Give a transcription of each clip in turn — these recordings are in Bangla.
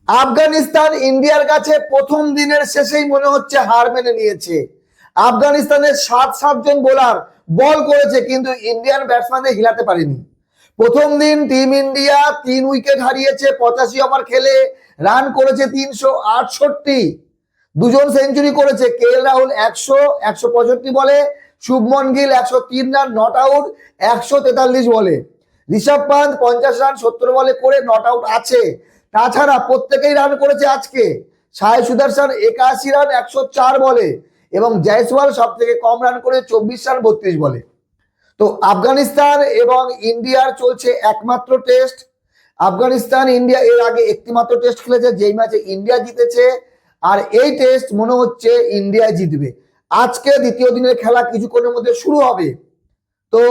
আফগানিস্তান ইন্ডিয়ার কাছে প্রথম দিনের শেষেই মনে হচ্ছে হার মেনে নিয়েছে। আফগানিস্তানের 7 জন বোলার বল করেছে কিন্তু ইন্ডিয়ান ব্যাটসম্যানদের হিলাতে পারেনি। প্রথম দিন টিম ইন্ডিয়া 3 উইকেট হারিয়েছে, 85 ওভার খেলে রান করেছে 368। 2 জন সেঞ্চুরি করেছে, কে এল রাহুল 165 বলে, Shubman Gill 103 run not out 143 বলে, ঋষভ পান্ত 50 রান 70 বলে করে নট আউট আছে। তাছাড়া প্রত্যেকেই রান করেছে আজকে। সাই সুদর্শন 81 রান 104 বলে এবং জয়সওয়াল সব থেকে কম রান করে 24 রান 32 বলে। তো আফগানিস্তান এবং ইন্ডিয়ার চলছে একমাত্র টেস্ট। আফগানিস্তান ইন্ডিয়া এর আগে একটি মাত্র টেস্ট খেলেছে, যেই ম্যাচে ইন্ডিয়া জিতেছে, আর এই টেস্ট মনে হচ্ছে ইন্ডিয়া জিতবে। আজকে দ্বিতীয় দিনের খেলা কিছুক্ষণের মধ্যে শুরু হবে। তো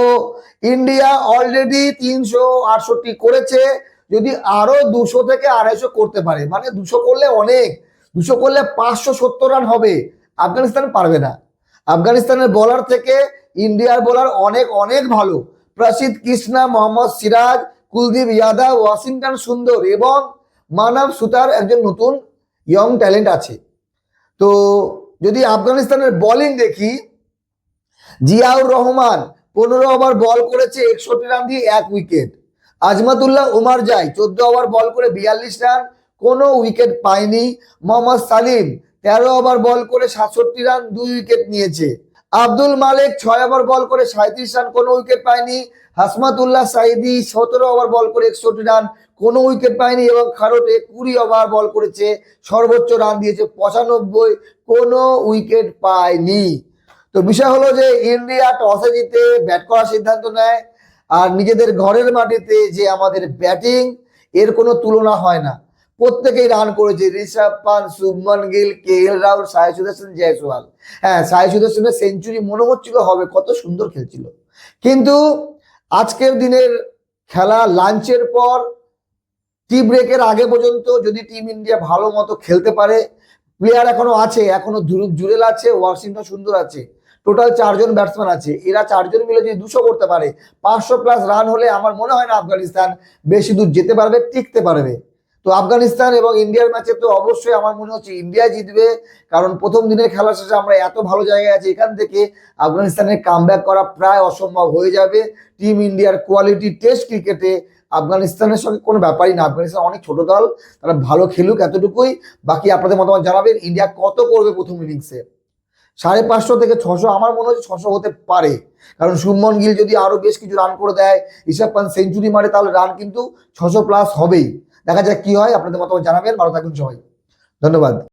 ইন্ডিয়া অলরেডি 368 করেছে, যদি আরো 200 থেকে 250 করতে পারে, মানে 200 করলে অনেক, 200 করলে 570 রান হবে। আফগানিস্তান পারবে না। আফগানিস্তানের বোলার থেকে ইন্ডিয়ার বোলার অনেক অনেক ভালো। প্রসিদ্ধ কৃষ্ণা, মোহাম্মদ সিরাজ, কুলদীপ যাদব, ওয়াশিংটন সুন্দর এবং মানব সুতার একজন নতুন ইয়ং ট্যালেন্ট আছে। তো যদি আফগানিস্তানের বোলিং দেখি, জিয়াউর রহমান 15 ওভার বল করেছে 61 রান দিয়ে 1 উইকেট। আজমাতুল্লাহ উমার জাই 14 ওভার বল করে 42 রান, কোনো উইকেট পায়নি। মোহাম্মদ সালিম 13 ওভার বল করে 67 রান, 2 উইকেট নিয়েছে। আব্দুল মালিক 6 ওভার বল করে 37 রান, কোনো উইকেট পায়নি। হাসমাতুল্লাহ সাইদি 17 ওভার বল করে 61 রান, কোনো উইকেট পায়নি এবং খারোটে 20 ওভার বল করেছে, সর্বোচ্চ রান দিয়েছে 95, কোনো উইকেট পায়নি। তো বিষয় হলো যে ইন্ডিয়া টসে জিতে ব্যাট করার সিদ্ধান্ত নেয়, আর নিজেদের ঘরের মাটিতে যে আমাদের ব্যাটিং, এর কোনো তুলনা হয় না। প্রত্যেকেই রান করেছে, ঋষভ পান্ত, শুভমন গিল, কে এল রাহুল, সাই সুদর্শন, জয়সওয়াল। হ্যাঁ, সাই সুদর্শনের সেঞ্চুরি মনে হচ্ছিল হবে, কত সুন্দর খেলছিল। কিন্তু আজকের দিনের খেলা লাঞ্চের পর টি ব্রেকের আগে পর্যন্ত যদি টিম ইন্ডিয়া ভালো মতো খেলতে পারে, প্লেয়ার এখনো আছে, এখনো ধ্রুব জুরেল আছে, ওয়াশিংটন সুন্দর আছে, টোটাল 4 জন ব্যাটসম্যান আছে, এরা 4 জন মিলে যদি 200 করতে পারে, 500+ রান হলে আমার মনে হয় না আফগানিস্তান বেশি দূর যেতে পারবে, টিকতে পারবে। তো আফগানিস্তান এবং ইন্ডিয়ার ম্যাচে তো অবশ্যই আমার মনে হচ্ছে ইন্ডিয়া জিতবে, কারণ প্রথম দিনের খেলা শেষে আমরা এত ভালো জায়গায় আছি, এখান থেকে আফগানিস্তানের কামব্যাক করা প্রায় অসম্ভব হয়ে যাবে। টিম ইন্ডিয়ার কোয়ালিটি টেস্ট ক্রিকেটে আফগানিস্তানের সঙ্গে কোনো ব্যাপারই না। আফগানিস্তান অনেক ছোট দল, তারা ভালো খেলুক, এতটুকুই। বাকি আপনাদের মতামত জানাবেন, ইন্ডিয়া কত করবে প্রথম ইনিংসে। 550 থেকে 600, আমার মনে হচ্ছে 600 হতে পারে, কারণ শুভমন গিল যদি আরো বেশ কিছু রান করে দেয়, ঋষভ পান্ত সেঞ্চুরি মারে, তাহলে রান কিন্তু 600+ হবেই। দেখা যাক কি হয়, আপনাদের মতামত জানাবেন। ভালো থাকুন সবাই, ধন্যবাদ।